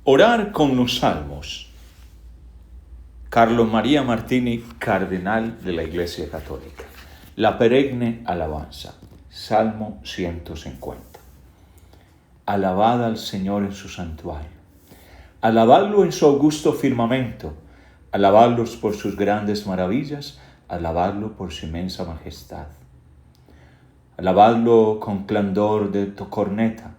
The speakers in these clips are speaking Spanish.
Orar con los salmos. Carlos María Martini, cardenal de la Iglesia Católica. La perenne alabanza. Salmo 150. Alabad al Señor en su santuario. Alabadlo en su augusto firmamento. Alabadlos por sus grandes maravillas. Alabadlo por su inmensa majestad. Alabadlo con clandor de corneta.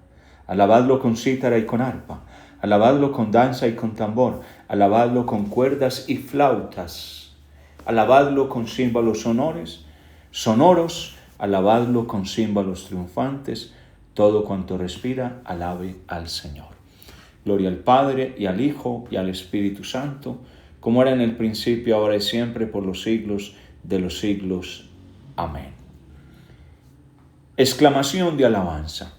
Alabadlo con cítara y con arpa. Alabadlo con danza y con tambor. Alabadlo con cuerdas y flautas. Alabadlo con címbalos sonoros. Alabadlo con címbalos triunfantes. Todo cuanto respira, alabe al Señor. Gloria al Padre, y al Hijo, y al Espíritu Santo, como era en el principio, ahora y siempre, por los siglos de los siglos. Amén. Exclamación de alabanza.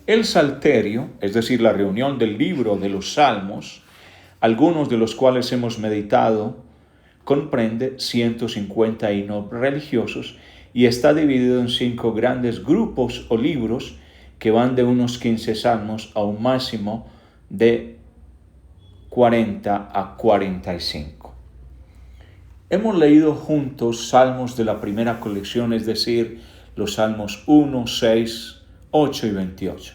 El Salterio, es decir, la reunión del libro de los Salmos, algunos de los cuales hemos meditado, comprende 150 himnos religiosos y está dividido en 5 grandes grupos o libros que van de unos 15 salmos a un máximo de 40 a 45. Hemos leído juntos salmos de la primera colección, es decir, los salmos 1, 6, 8 y 28.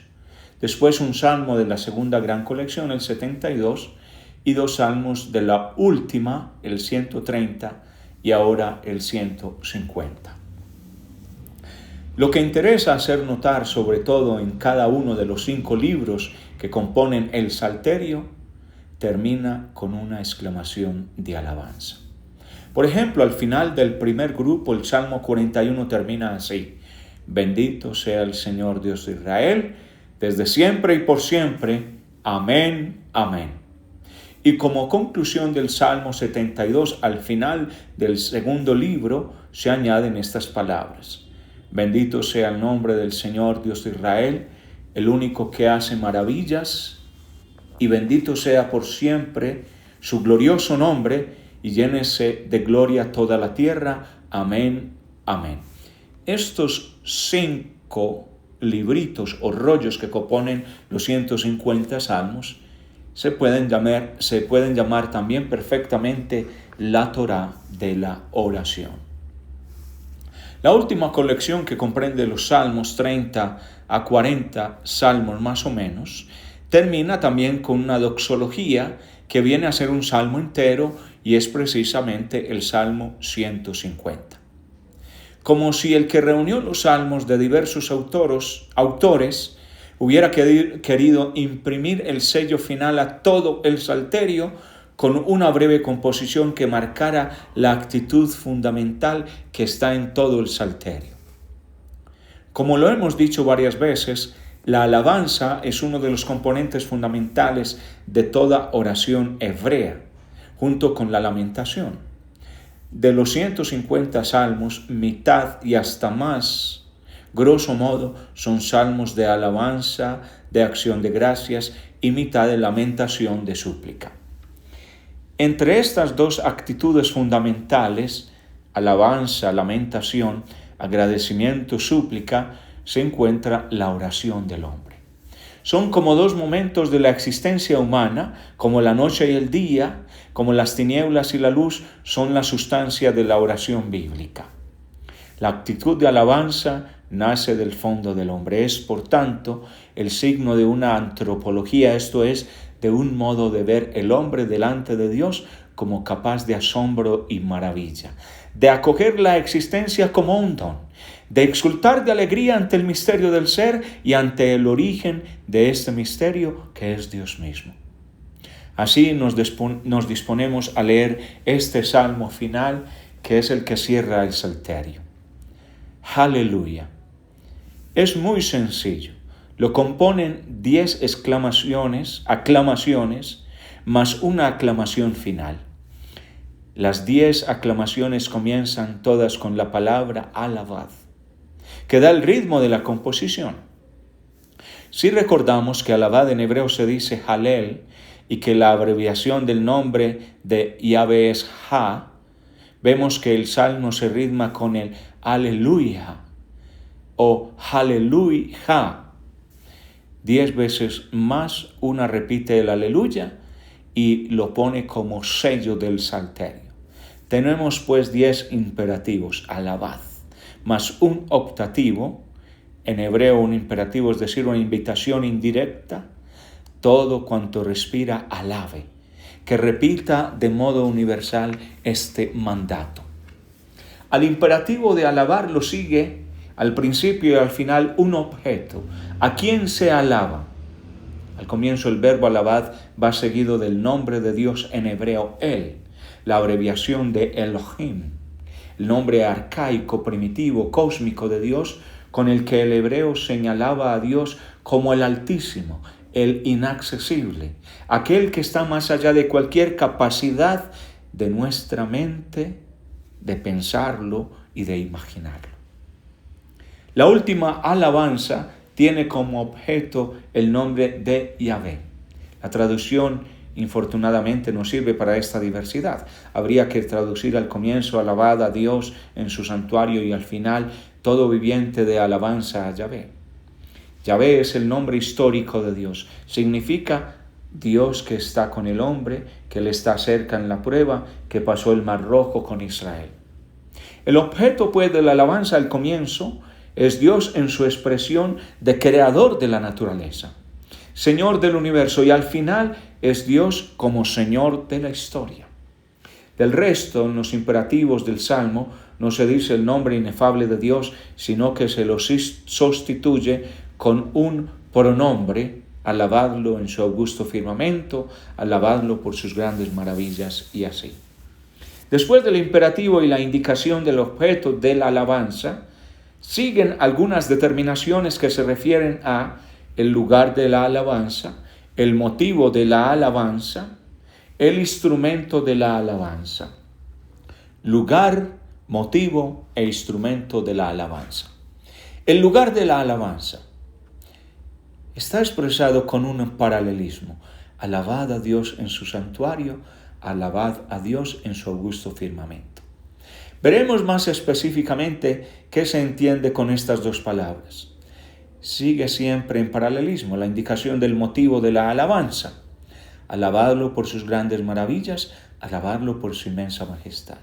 Después un salmo de la segunda gran colección, el 72, y 2 salmos de la última, el 130 y ahora el 150. Lo que interesa hacer notar, sobre todo en cada uno de los 5 libros que componen el Salterio, termina con una exclamación de alabanza. Por ejemplo, al final del primer grupo, el Salmo 41 termina así: Bendito sea el Señor Dios de Israel, desde siempre y por siempre. Amén, amén. Y como conclusión del Salmo 72, al final del segundo libro, se añaden estas palabras: Bendito sea el nombre del Señor Dios de Israel, el único que hace maravillas, y bendito sea por siempre su glorioso nombre, y llénese de gloria toda la tierra. Amén, amén. Estos 5 libritos o rollos que componen los 150 salmos se pueden llamar también perfectamente la Torá de la oración. La última colección, que comprende los salmos 30 a 40 salmos más o menos, termina también con una doxología que viene a ser un salmo entero, y es precisamente el Salmo 150. Como si el que reunió los salmos de diversos autores hubiera querido imprimir el sello final a todo el Salterio con una breve composición que marcara la actitud fundamental que está en todo el Salterio. Como lo hemos dicho varias veces, la alabanza es uno de los componentes fundamentales de toda oración hebrea, junto con la lamentación. De los 150 salmos, mitad y hasta más, grosso modo, son salmos de alabanza, de acción de gracias, y mitad de lamentación, de súplica. Entre estas 2 actitudes fundamentales, alabanza, lamentación, agradecimiento, súplica, se encuentra la oración del hombre. Son como 2 momentos de la existencia humana, como la noche y el día, como las tinieblas y la luz, son la sustancia de la oración bíblica. La actitud de alabanza nace del fondo del hombre. Es, por tanto, el signo de una antropología, esto es, de un modo de ver el hombre delante de Dios como capaz de asombro y maravilla, de acoger la existencia como un don, de exultar de alegría ante el misterio del ser y ante el origen de este misterio, que es Dios mismo. Así nos disponemos a leer este salmo final, que es el que cierra el Salterio. Aleluya. Es muy sencillo. Lo componen 10 aclamaciones, más una aclamación final. Las 10 aclamaciones comienzan todas con la palabra alabad, que da el ritmo de la composición. Si recordamos que alabad en hebreo se dice halel, y que la abreviación del nombre de Yahvé es Ha, vemos que el salmo se ritma con el aleluya o aleluya. 10 veces más, una repite el aleluya y lo pone como sello del salterio. Tenemos pues 10 imperativos, alabad, más un optativo, en hebreo un imperativo, es decir, una invitación indirecta, todo cuanto respira alabe, que repita de modo universal este mandato. Al imperativo de alabar lo sigue al principio y al final un objeto. ¿A quién se alaba? Al comienzo el verbo alabad va seguido del nombre de Dios en hebreo El, la abreviación de Elohim, el nombre arcaico, primitivo, cósmico de Dios, con el que el hebreo señalaba a Dios como el Altísimo, el inaccesible, aquel que está más allá de cualquier capacidad de nuestra mente, de pensarlo y de imaginarlo. La última alabanza tiene como objeto el nombre de Yahvé. La traducción, infortunadamente, no sirve para esta diversidad. Habría que traducir al comienzo alabad a Dios en su santuario y al final todo viviente de alabanza a Yahvé. Yahvé es el nombre histórico de Dios. Significa Dios que está con el hombre, que le está cerca en la prueba, que pasó el Mar Rojo con Israel. El objeto, pues, de la alabanza al comienzo es Dios en su expresión de creador de la naturaleza, Señor del universo, y al final es Dios como Señor de la historia. Del resto, en los imperativos del Salmo, no se dice el nombre inefable de Dios, sino que se lo sustituye con un pronombre: alabadlo en su augusto firmamento, alabadlo por sus grandes maravillas, y así. Después del imperativo y la indicación del objeto de la alabanza, siguen algunas determinaciones que se refieren a el lugar de la alabanza, el motivo de la alabanza, el instrumento de la alabanza. Lugar, motivo e instrumento de la alabanza. El lugar de la alabanza está expresado con un paralelismo. Alabad a Dios en su santuario, alabad a Dios en su augusto firmamento. Veremos más específicamente qué se entiende con estas dos palabras. Sigue siempre en paralelismo la indicación del motivo de la alabanza. Alabadlo por sus grandes maravillas, alabadlo por su inmensa majestad.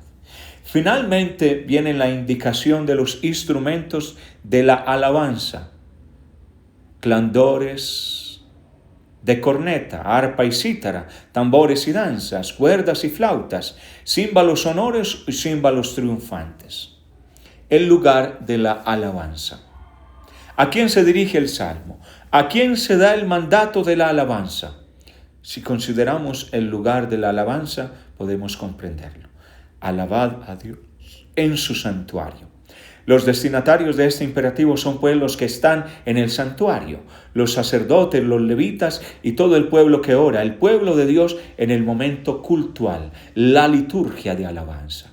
Finalmente viene la indicación de los instrumentos de la alabanza. Clandores de corneta, arpa y cítara, tambores y danzas, cuerdas y flautas, címbalos sonoros y címbalos triunfantes. El lugar de la alabanza. ¿A quién se dirige el Salmo? ¿A quién se da el mandato de la alabanza? Si consideramos el lugar de la alabanza, podemos comprenderlo. Alabad a Dios en su santuario. Los destinatarios de este imperativo son pues los que están en el santuario, los sacerdotes, los levitas y todo el pueblo que ora, el pueblo de Dios en el momento cultual, la liturgia de alabanza.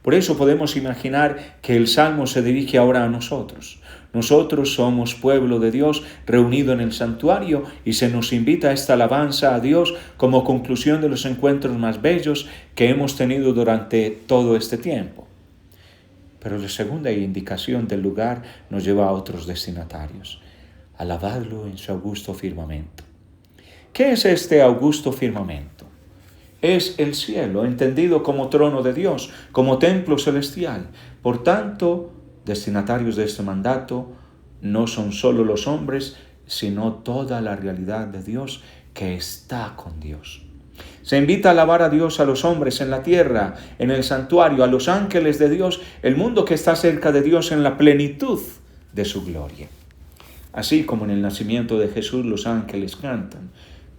Por eso podemos imaginar que el Salmo se dirige ahora a nosotros. Nosotros somos pueblo de Dios reunido en el santuario y se nos invita a esta alabanza a Dios como conclusión de los encuentros más bellos que hemos tenido durante todo este tiempo. Pero la segunda indicación del lugar nos lleva a otros destinatarios. Alabadlo en su augusto firmamento. ¿Qué es este augusto firmamento? Es el cielo, entendido como trono de Dios, como templo celestial. Por tanto, destinatarios de este mandato no son solo los hombres, sino toda la realidad de Dios que está con Dios. Se invita a alabar a Dios a los hombres en la tierra, en el santuario, a los ángeles de Dios, el mundo que está cerca de Dios en la plenitud de su gloria. Así como en el nacimiento de Jesús los ángeles cantan,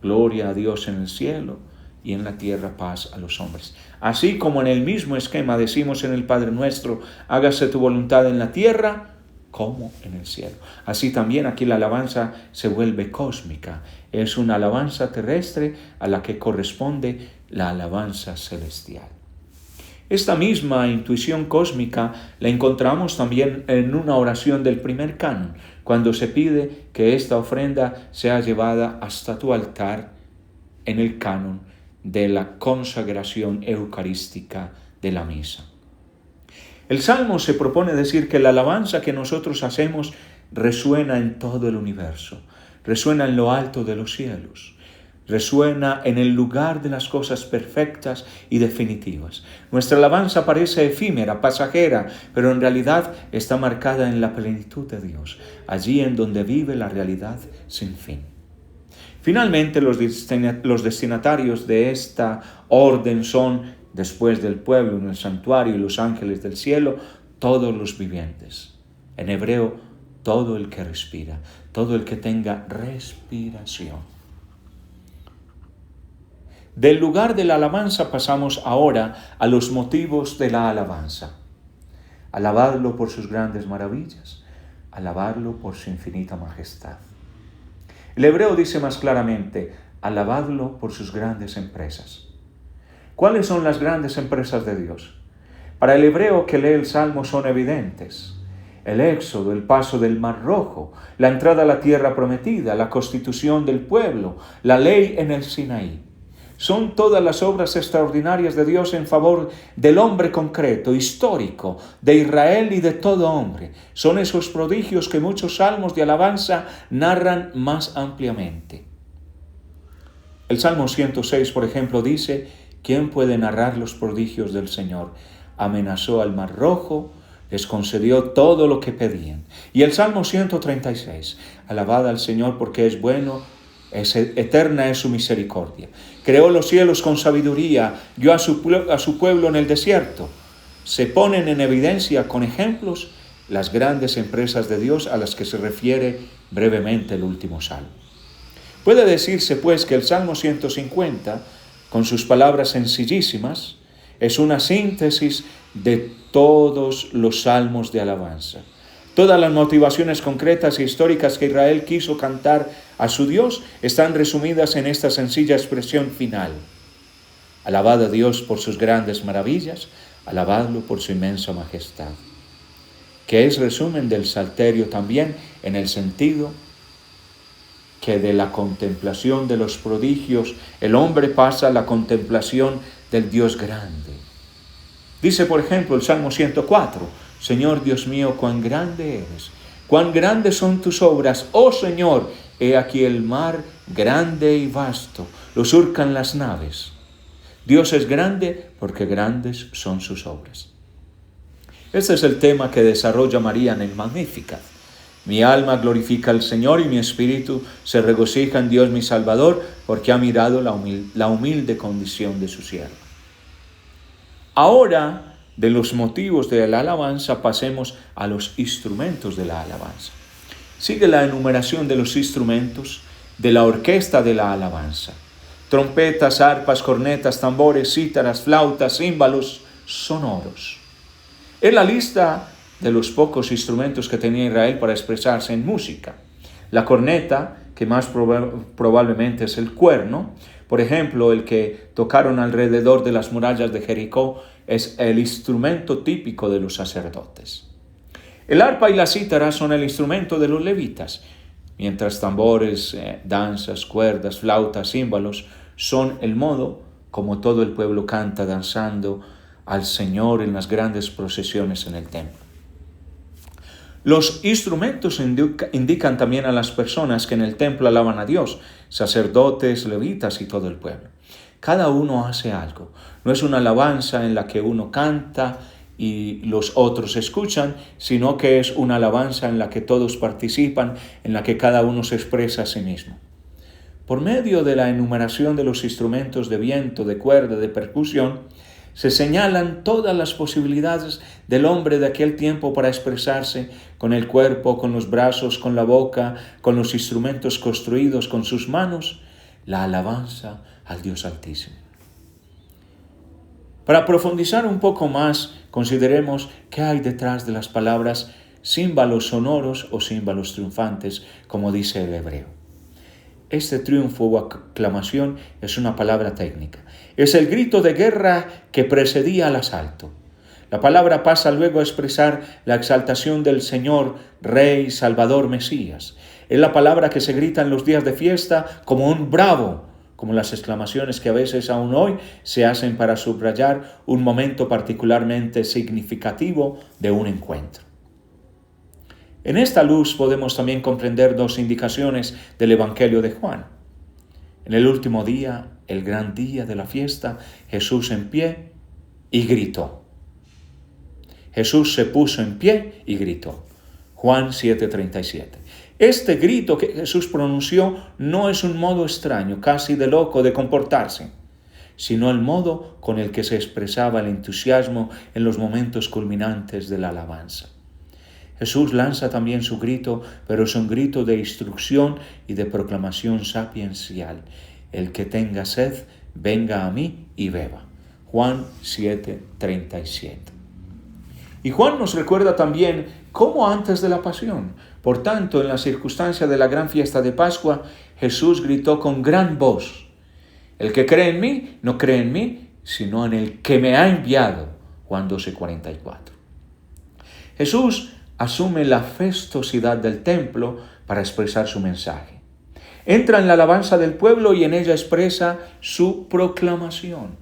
gloria a Dios en el cielo y en la tierra paz a los hombres. Así como en el mismo esquema decimos en el Padre Nuestro, hágase tu voluntad en la tierra como en el cielo. Así también aquí la alabanza se vuelve cósmica. Es una alabanza terrestre a la que corresponde la alabanza celestial. Esta misma intuición cósmica la encontramos también en una oración del primer canon, cuando se pide que esta ofrenda sea llevada hasta tu altar en el canon de la consagración eucarística de la misa. El Salmo se propone decir que la alabanza que nosotros hacemos resuena en todo el universo. resuena en lo alto de los cielos, resuena en el lugar de las cosas perfectas y definitivas. Nuestra alabanza parece efímera, pasajera, pero en realidad está marcada en la plenitud de Dios, allí en donde vive la realidad sin fin. Finalmente, los destinatarios de esta orden son, después del pueblo en el santuario y los ángeles del cielo, todos los vivientes. En hebreo, todo el que respira, todo el que tenga respiración. Del lugar de la alabanza pasamos ahora a los motivos de la alabanza. Alabadlo por sus grandes maravillas, alabadlo por su infinita majestad. El hebreo dice más claramente, alabadlo por sus grandes empresas. ¿Cuáles son las grandes empresas de Dios? Para el hebreo que lee el Salmo son evidentes. El éxodo, el paso del Mar Rojo, la entrada a la tierra prometida, la constitución del pueblo, la ley en el Sinaí. Son todas las obras extraordinarias de Dios en favor del hombre concreto, histórico, de Israel y de todo hombre. Son esos prodigios que muchos salmos de alabanza narran más ampliamente. El Salmo 106, por ejemplo, dice, ¿quién puede narrar los prodigios del Señor? Amenazó al Mar Rojo, les concedió todo lo que pedían. Y el Salmo 136, alabad al Señor porque es bueno, eterna es su misericordia. Creó los cielos con sabiduría, guió a su pueblo en el desierto. Se ponen en evidencia con ejemplos las grandes empresas de Dios a las que se refiere brevemente el último salmo. Puede decirse pues que el Salmo 150, con sus palabras sencillísimas, es una síntesis de todos los salmos de alabanza. Todas las motivaciones concretas e históricas que Israel quiso cantar a su Dios están resumidas en esta sencilla expresión final. Alabad a Dios por sus grandes maravillas, alabadlo por su inmensa majestad. Que es resumen del Salterio también en el sentido que de la contemplación de los prodigios el hombre pasa a la contemplación del Dios grande. Dice, por ejemplo, el Salmo 104, Señor Dios mío, cuán grande eres, cuán grandes son tus obras, oh Señor, he aquí el mar grande y vasto, lo surcan las naves. Dios es grande porque grandes son sus obras. Este es el tema que desarrolla María en el Magnificat. Mi alma glorifica al Señor y mi espíritu se regocija en Dios mi Salvador, porque ha mirado la humilde condición de su siervo. Ahora, de los motivos de la alabanza, pasemos a los instrumentos de la alabanza. Sigue la enumeración de los instrumentos de la orquesta de la alabanza. Trompetas, arpas, cornetas, tambores, cítaras, flautas, címbalos sonoros. Es la lista de los pocos instrumentos que tenía Israel para expresarse en música. La corneta, que más probablemente es el cuerno, por ejemplo, el que tocaron alrededor de las murallas de Jericó, es el instrumento típico de los sacerdotes. El arpa y la cítara son el instrumento de los levitas, mientras tambores, danzas, cuerdas, flautas, címbalos son el modo como todo el pueblo canta danzando al Señor en las grandes procesiones en el templo. Los instrumentos indican también a las personas que en el templo alaban a Dios, sacerdotes, levitas y todo el pueblo. Cada uno hace algo. No es una alabanza en la que uno canta y los otros escuchan, sino que es una alabanza en la que todos participan, en la que cada uno se expresa a sí mismo. Por medio de la enumeración de los instrumentos de viento, de cuerda, de percusión, se señalan todas las posibilidades del hombre de aquel tiempo para expresarse con el cuerpo, con los brazos, con la boca, con los instrumentos construidos con sus manos, la alabanza al Dios Altísimo. Para profundizar un poco más, consideremos qué hay detrás de las palabras címbalos sonoros o címbalos triunfantes, como dice el hebreo. Este triunfo o aclamación es una palabra técnica. Es el grito de guerra que precedía al asalto. La palabra pasa luego a expresar la exaltación del Señor, Rey, Salvador, Mesías. Es la palabra que se grita en los días de fiesta como un bravo, como las exclamaciones que a veces aún hoy se hacen para subrayar un momento particularmente significativo de un encuentro. En esta luz podemos también comprender dos indicaciones del Evangelio de Juan. En el último día, el gran día de la fiesta, Jesús en pie y gritó. Jesús se puso en pie y gritó. Juan 7:37. Este grito que Jesús pronunció no es un modo extraño, casi de loco, de comportarse, sino el modo con el que se expresaba el entusiasmo en los momentos culminantes de la alabanza. Jesús lanza también su grito, pero es un grito de instrucción y de proclamación sapiencial. El que tenga sed, venga a mí y beba. Juan 7:37. Y Juan nos recuerda también cómo antes de la pasión, por tanto, en la circunstancia de la gran fiesta de Pascua, Jesús gritó con gran voz: el que cree en mí, no cree en mí, sino en el que me ha enviado. Juan 12:44. Jesús asume la fastuosidad del templo para expresar su mensaje. Entra en la alabanza del pueblo y en ella expresa su proclamación.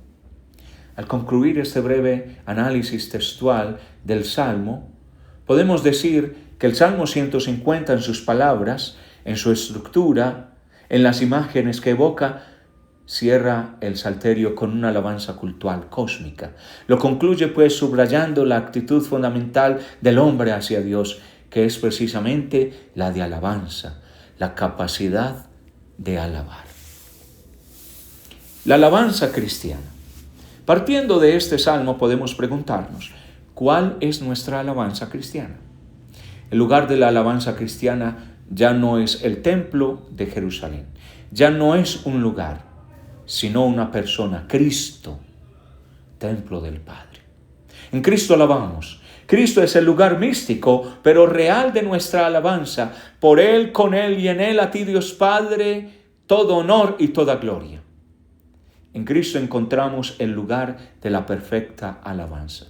Al concluir este breve análisis textual del Salmo, podemos decir que el Salmo 150 en sus palabras, en su estructura, en las imágenes que evoca, cierra el Salterio con una alabanza cultural cósmica. Lo concluye pues subrayando la actitud fundamental del hombre hacia Dios, que es precisamente la de alabanza, la capacidad de alabar. La alabanza cristiana. Partiendo de este salmo podemos preguntarnos, ¿cuál es nuestra alabanza cristiana? El lugar de la alabanza cristiana ya no es el templo de Jerusalén, ya no es un lugar, sino una persona, Cristo, templo del Padre. En Cristo alabamos. Cristo es el lugar místico, pero real de nuestra alabanza. Por Él, con Él y en Él a ti, Dios Padre, todo honor y toda gloria. En Cristo encontramos el lugar de la perfecta alabanza.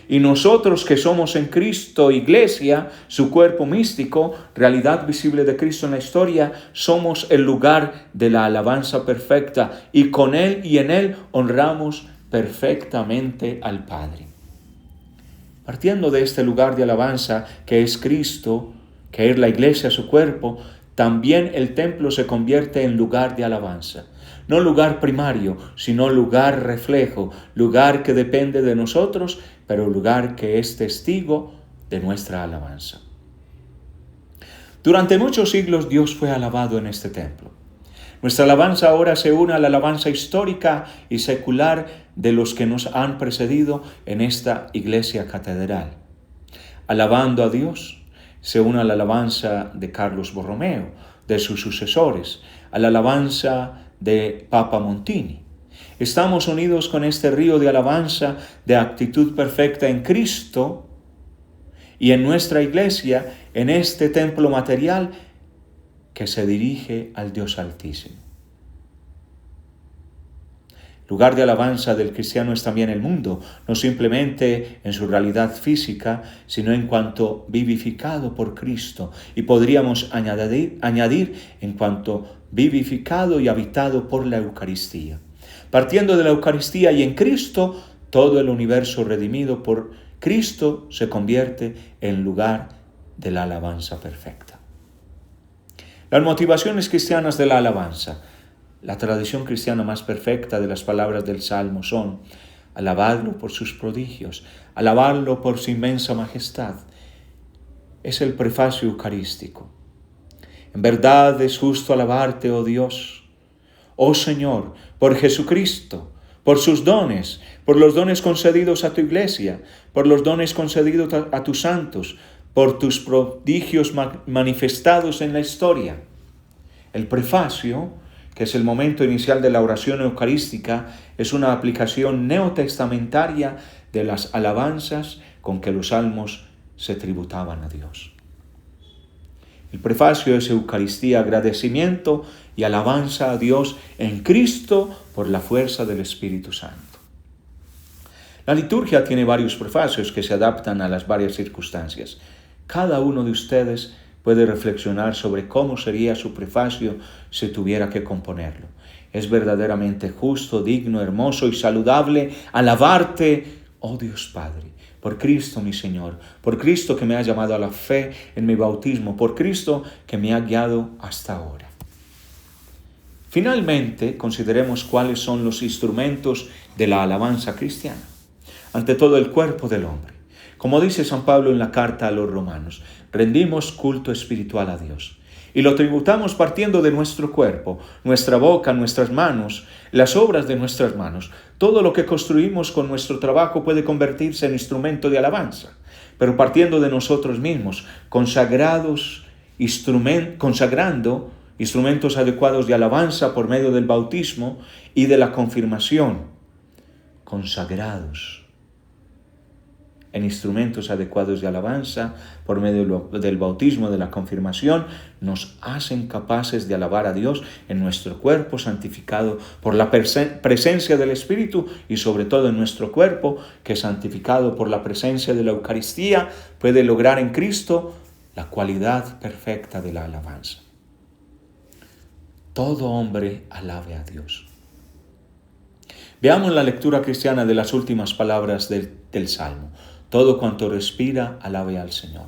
Y nosotros que somos en Cristo, iglesia, su cuerpo místico, realidad visible de Cristo en la historia, somos el lugar de la alabanza perfecta y con Él y en Él honramos perfectamente al Padre. Partiendo de este lugar de alabanza que es Cristo, que es la iglesia, su cuerpo, también el templo se convierte en lugar de alabanza. No lugar primario, sino lugar reflejo, lugar que depende de nosotros, pero lugar que es testigo de nuestra alabanza. Durante muchos siglos Dios fue alabado en este templo. Nuestra alabanza ahora se une a la alabanza histórica y secular de los que nos han precedido en esta iglesia catedral. Alabando a Dios se une a la alabanza de Carlos Borromeo, de sus sucesores, a la alabanza de Papa Montini. Estamos unidos con este río de alabanza, de actitud perfecta en Cristo y en nuestra iglesia, en este templo material que se dirige al Dios Altísimo. Lugar de alabanza del cristiano es también el mundo, no simplemente en su realidad física, sino en cuanto vivificado por Cristo. Y podríamos añadir en cuanto vivificado y habitado por la Eucaristía. Partiendo de la Eucaristía y en Cristo, todo el universo redimido por Cristo se convierte en lugar de la alabanza perfecta. Las motivaciones cristianas de la alabanza. La tradición cristiana más perfecta de las palabras del Salmo son: alabadlo por sus prodigios, alabarlo por su inmensa majestad. Es el prefacio eucarístico. En verdad es justo alabarte, oh Dios, oh Señor, por Jesucristo, por sus dones, por los dones concedidos a tu iglesia, por los dones concedidos a tus santos, por tus prodigios manifestados en la historia. El prefacio, que es el momento inicial de la oración eucarística, es una aplicación neotestamentaria de las alabanzas con que los salmos se tributaban a Dios. El prefacio es Eucaristía, agradecimiento y alabanza a Dios en Cristo por la fuerza del Espíritu Santo. La liturgia tiene varios prefacios que se adaptan a las varias circunstancias. Cada uno de ustedes puede reflexionar sobre cómo sería su prefacio si tuviera que componerlo. Es verdaderamente justo, digno, hermoso y saludable alabarte, oh Dios Padre, por Cristo mi Señor, por Cristo que me ha llamado a la fe en mi bautismo, por Cristo que me ha guiado hasta ahora. Finalmente, consideremos cuáles son los instrumentos de la alabanza cristiana. Ante todo, el cuerpo del hombre. Como dice San Pablo en la carta a los Romanos, rendimos culto espiritual a Dios. Y lo tributamos partiendo de nuestro cuerpo, nuestra boca, nuestras manos, las obras de nuestras manos. Todo lo que construimos con nuestro trabajo puede convertirse en instrumento de alabanza, pero partiendo de nosotros mismos, consagrando instrumentos adecuados de alabanza por medio del bautismo y de la confirmación, consagrados en instrumentos adecuados de alabanza por medio del bautismo, de la confirmación, nos hacen capaces de alabar a Dios en nuestro cuerpo santificado por la presencia del Espíritu y sobre todo en nuestro cuerpo que santificado por la presencia de la Eucaristía puede lograr en Cristo la cualidad perfecta de la alabanza. Todo hombre alabe a Dios. Veamos la lectura cristiana de las últimas palabras del Salmo. Todo cuanto respira, alabe al Señor.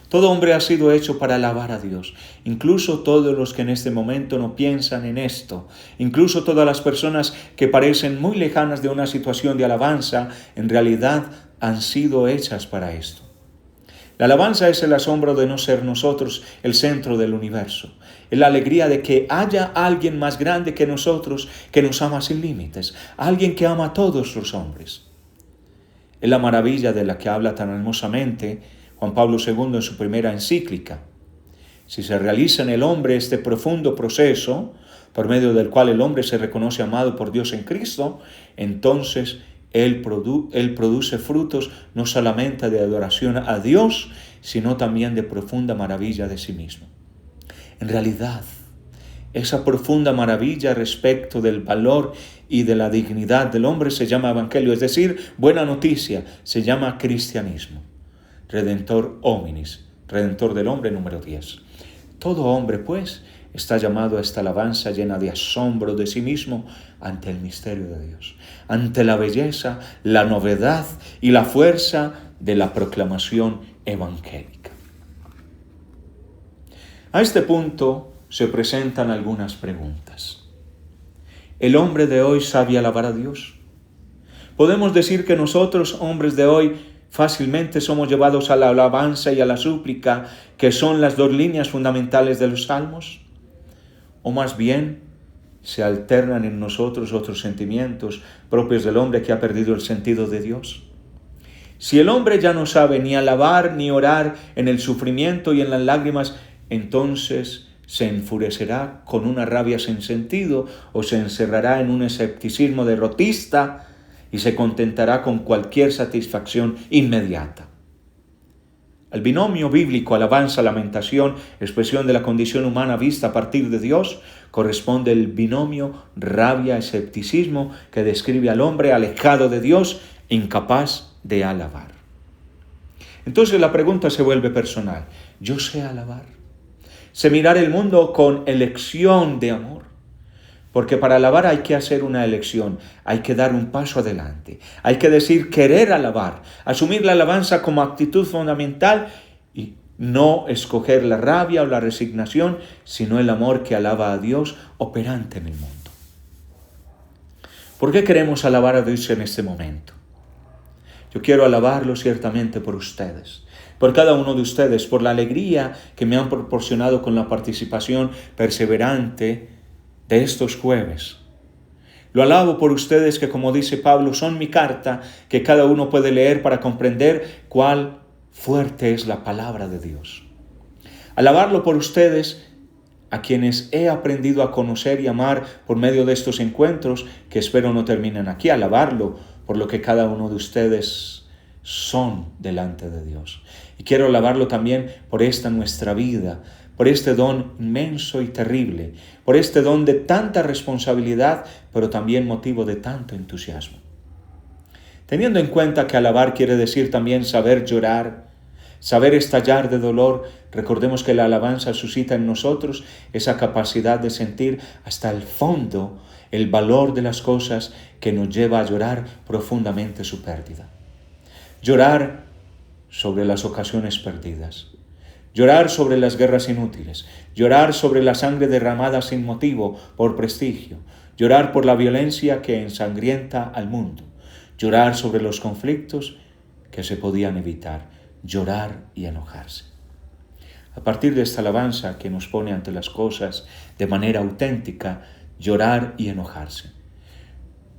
Todo hombre ha sido hecho para alabar a Dios, incluso todos los que en este momento no piensan en esto, incluso todas las personas que parecen muy lejanas de una situación de alabanza, en realidad han sido hechas para esto. La alabanza es el asombro de no ser nosotros el centro del universo. Es la alegría de que haya alguien más grande que nosotros que nos ama sin límites, alguien que ama a todos los hombres. Es la maravilla de la que habla tan hermosamente Juan Pablo II en su primera encíclica. Si se realiza en el hombre este profundo proceso, por medio del cual el hombre se reconoce amado por Dios en Cristo, entonces Él produce frutos no solamente de adoración a Dios, sino también de profunda maravilla de sí mismo. En realidad, esa profunda maravilla respecto del valor y de la dignidad del hombre se llama evangelio, es decir, buena noticia, se llama cristianismo. Redentor hominis, redentor del hombre, número 10. Todo hombre, pues, está llamado a esta alabanza llena de asombro de sí mismo ante el misterio de Dios, ante la belleza, la novedad y la fuerza de la proclamación evangélica. A este punto se presentan algunas preguntas. ¿El hombre de hoy sabe alabar a Dios? ¿Podemos decir que nosotros, hombres de hoy, fácilmente somos llevados a la alabanza y a la súplica, que son las dos líneas fundamentales de los salmos? ¿O más bien se alternan en nosotros otros sentimientos propios del hombre que ha perdido el sentido de Dios? Si el hombre ya no sabe ni alabar ni orar en el sufrimiento y en las lágrimas, entonces se enfurecerá con una rabia sin sentido o se encerrará en un escepticismo derrotista y se contentará con cualquier satisfacción inmediata. Al binomio bíblico alabanza-lamentación, expresión de la condición humana vista a partir de Dios, corresponde el binomio rabia-escepticismo que describe al hombre alejado de Dios, incapaz de alabar. Entonces la pregunta se vuelve personal. ¿Yo sé alabar? ¿Sé mirar el mundo con elección de amor? Porque para alabar hay que hacer una elección, hay que dar un paso adelante, hay que decir querer alabar, asumir la alabanza como actitud fundamental y no escoger la rabia o la resignación, sino el amor que alaba a Dios operante en el mundo. ¿Por qué queremos alabar a Dios en este momento? Yo quiero alabarlo ciertamente por ustedes, por cada uno de ustedes, por la alegría que me han proporcionado con la participación perseverante de estos jueves. Lo alabo por ustedes que, como dice Pablo, son mi carta que cada uno puede leer para comprender cuál fuerte es la palabra de Dios. Alabarlo por ustedes, a quienes he aprendido a conocer y amar por medio de estos encuentros, que espero no terminen aquí. Alabarlo por lo que cada uno de ustedes son delante de Dios. Y quiero alabarlo también por esta nuestra vida, por este don inmenso y terrible, por este don de tanta responsabilidad, pero también motivo de tanto entusiasmo. Teniendo en cuenta que alabar quiere decir también saber llorar, saber estallar de dolor, recordemos que la alabanza suscita en nosotros esa capacidad de sentir hasta el fondo el valor de las cosas que nos lleva a llorar profundamente su pérdida. llorar sobre las ocasiones perdidas, llorar sobre las guerras inútiles, llorar sobre la sangre derramada sin motivo por prestigio, llorar por la violencia que ensangrienta al mundo, llorar sobre los conflictos que se podían evitar, llorar y enojarse. A partir de esta alabanza que nos pone ante las cosas de manera auténtica, llorar y enojarse.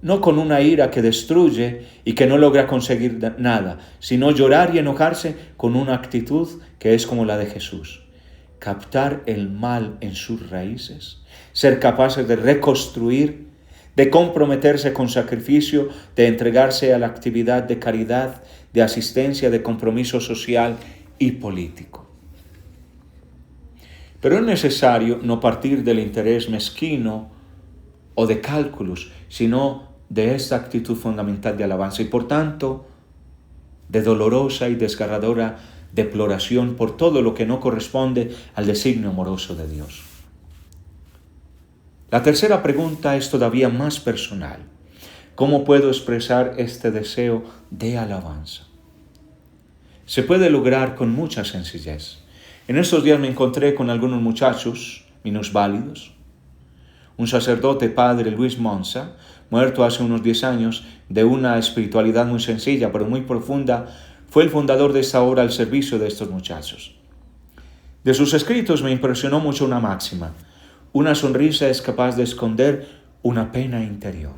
No con una ira que destruye y que no logra conseguir nada, sino llorar y enojarse con una actitud que es como la de Jesús. Captar el mal en sus raíces, ser capaces de reconstruir, de comprometerse con sacrificio, de entregarse a la actividad de caridad, de asistencia, de compromiso social y político. Pero es necesario no partir del interés mezquino o de cálculos, sino de esta actitud fundamental de alabanza y por tanto de dolorosa y desgarradora deploración por todo lo que no corresponde al designio amoroso de Dios. La tercera pregunta es todavía más personal. ¿Cómo puedo expresar este deseo de alabanza? Se puede lograr con mucha sencillez. En estos días me encontré con algunos muchachos minusválidos. Un sacerdote, padre Luis Monza, muerto hace unos 10 años, de una espiritualidad muy sencilla pero muy profunda, fue el fundador de esta obra al servicio de estos muchachos. De sus escritos me impresionó mucho una máxima: una sonrisa es capaz de esconder una pena interior.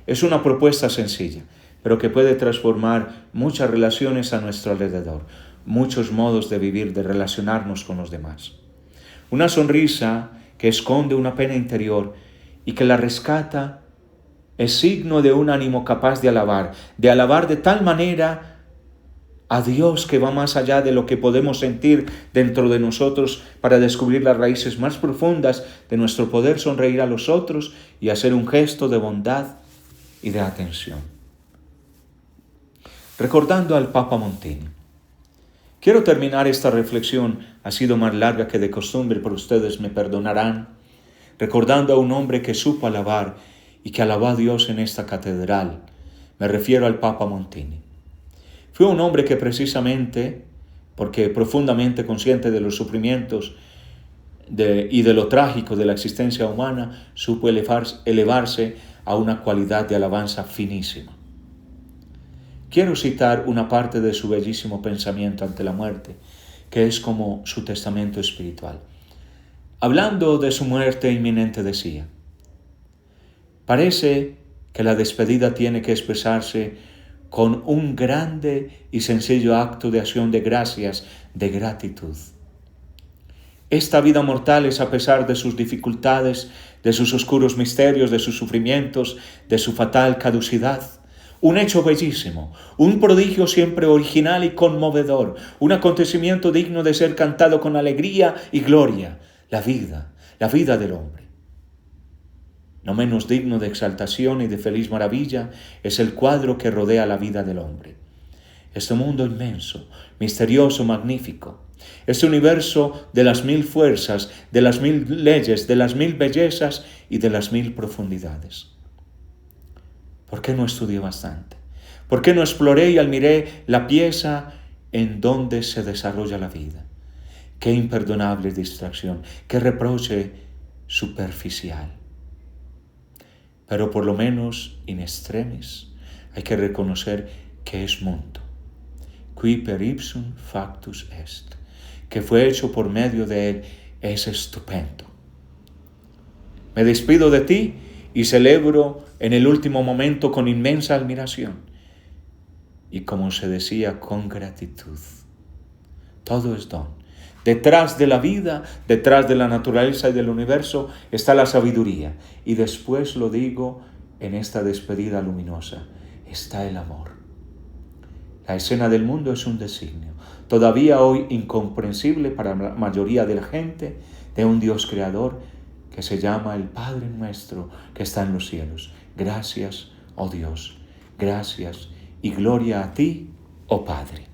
Es una propuesta sencilla, pero que puede transformar muchas relaciones a nuestro alrededor, muchos modos de vivir, de relacionarnos con los demás. Una sonrisa que esconde una pena interior y que la rescata es signo de un ánimo capaz de alabar de tal manera a Dios que va más allá de lo que podemos sentir dentro de nosotros para descubrir las raíces más profundas de nuestro poder sonreír a los otros y hacer un gesto de bondad y de atención. Recordando al Papa Montini, quiero terminar esta reflexión, ha sido más larga que de costumbre, pero ustedes me perdonarán, recordando a un hombre que supo alabar y que alabó a Dios en esta catedral. Me refiero al Papa Montini. Fue un hombre que precisamente, porque profundamente consciente de los sufrimientos y de lo trágico de la existencia humana, supo elevarse a una cualidad de alabanza finísima. Quiero citar una parte de su bellísimo pensamiento ante la muerte, que es como su testamento espiritual. Hablando de su muerte inminente decía: parece que la despedida tiene que expresarse con un grande y sencillo acto de acción de gracias, de gratitud. Esta vida mortal es, a pesar de sus dificultades, de sus oscuros misterios, de sus sufrimientos, de su fatal caducidad, un hecho bellísimo, un prodigio siempre original y conmovedor, un acontecimiento digno de ser cantado con alegría y gloria, la vida del hombre. No menos digno de exaltación y de feliz maravilla es el cuadro que rodea la vida del hombre. Este mundo inmenso, misterioso, magnífico, este universo de las 1000 fuerzas, de las 1000 leyes, de las 1000 bellezas y de las 1000 profundidades. ¿Por qué no estudié bastante? ¿Por qué no exploré y admiré la pieza en donde se desarrolla la vida? Qué imperdonable distracción, qué reproche superficial. Pero por lo menos in extremis hay que reconocer que es mundo. Qui per ipsum factus est, que fue hecho por medio de él, es estupendo. Me despido de ti y celebro en el último momento con inmensa admiración y, como se decía, con gratitud. Todo es don. Detrás de la vida, detrás de la naturaleza y del universo está la sabiduría. Y después lo digo en esta despedida luminosa, está el amor. La escena del mundo es un designio, todavía hoy incomprensible para la mayoría de la gente, de un Dios creador que se llama el Padre nuestro que está en los cielos. Gracias, oh Dios, gracias y gloria a ti, oh Padre.